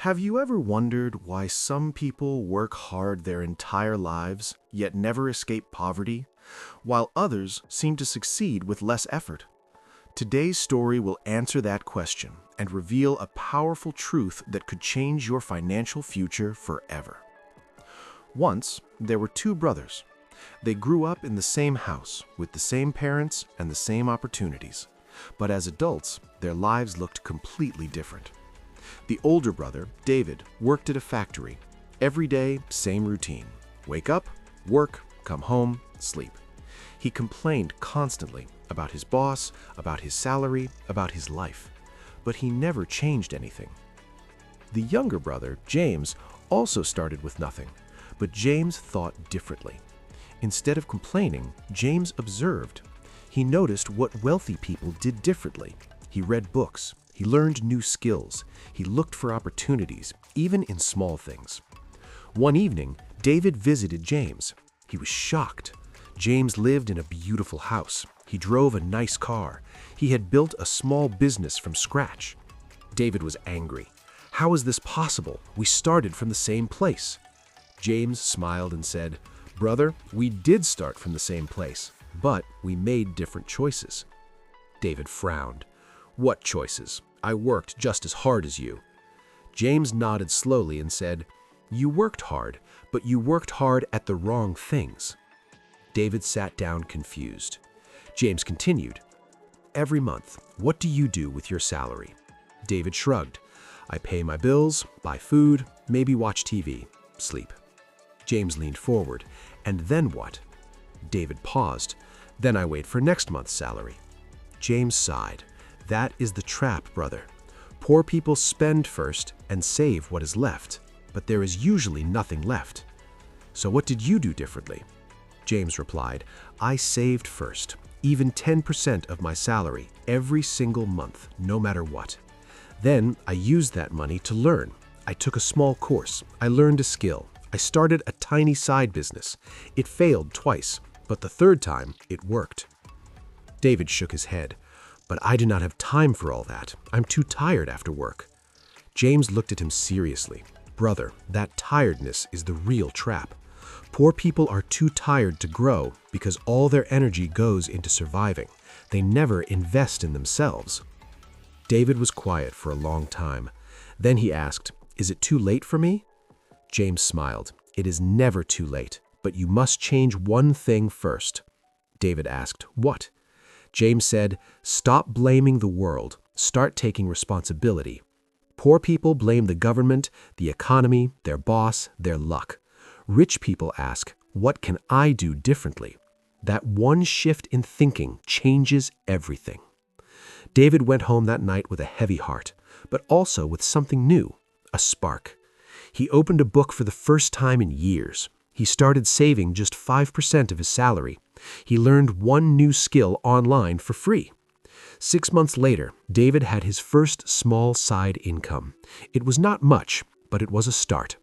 Have you ever wondered why some people work hard their entire lives, yet never escape poverty, while others seem to succeed with less effort? Today's story will answer that question and reveal a powerful truth that could change your financial future forever. Once, there were two brothers. They grew up in the same house, with the same parents and the same opportunities. But as adults, their lives looked completely different. The older brother, David, worked at a factory. Every day, same routine. Wake up, work, come home, sleep. He complained constantly about his boss, about his salary, about his life. But he never changed anything. The younger brother, James, also started with nothing. But James thought differently. Instead of complaining, James observed. He noticed what wealthy people did differently. He read books. He learned new skills. He looked for opportunities, even in small things. One evening, David visited James. He was shocked. James lived in a beautiful house. He drove a nice car. He had built a small business from scratch. David was angry. How is this possible? We started from the same place. James smiled and said, "Brother, we did start from the same place, but we made different choices." David frowned. "What choices? I worked just as hard as you." James nodded slowly and said, "You worked hard, but you worked hard at the wrong things." David sat down confused. James continued, "Every month, what do you do with your salary?" David shrugged. "I pay my bills, buy food, maybe watch TV, sleep." James leaned forward. "And then what?" David paused. "Then I wait for next month's salary." James sighed. "That is the trap, brother. Poor people spend first and save what is left, but there is usually nothing left." "So what did you do differently?" James replied, "I saved first, even 10% of my salary every single month, no matter what. Then I used that money to learn. I took a small course. I learned a skill. I started a tiny side business. It failed twice, but the third time it worked." David shook his head. "But I do not have time for all that. I'm too tired after work." James looked at him seriously. "Brother, that tiredness is the real trap. Poor people are too tired to grow because all their energy goes into surviving. They never invest in themselves." David was quiet for a long time. Then he asked, "Is it too late for me?" James smiled. "It is never too late, but you must change one thing first." David asked, "What?" James said, "Stop blaming the world. Start taking responsibility. Poor people blame the government, the economy, their boss, their luck. Rich people ask, 'What can I do differently?' That one shift in thinking changes everything." David went home that night with a heavy heart, but also with something new, a spark. He opened a book for the first time in years. He started saving just 5% of his salary. He learned one new skill online for free. 6 months later, David had his first small side income. It was not much, but it was a start.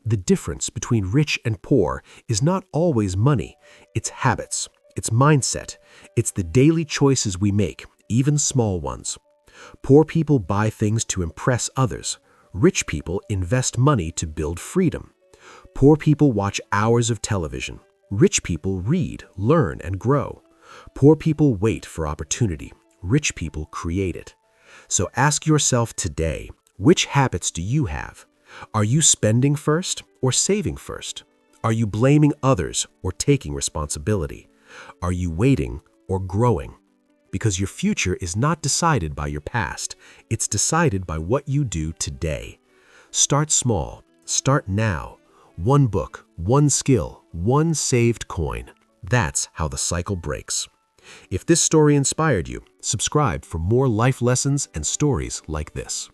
The difference between rich and poor is not always money. It's habits. It's mindset. It's the daily choices we make, even small ones. Poor people buy things to impress others. Rich people invest money to build freedom. Poor people watch hours of television. Rich people read, learn, and grow. Poor people wait for opportunity. Rich people create it. So ask yourself today, which habits do you have? Are you spending first or saving first? Are you blaming others or taking responsibility? Are you waiting or growing? Because your future is not decided by your past. It's decided by what you do today. Start small. Start now. One book, one skill, one saved coin. That's how the cycle breaks. If this story inspired you, subscribe for more life lessons and stories like this.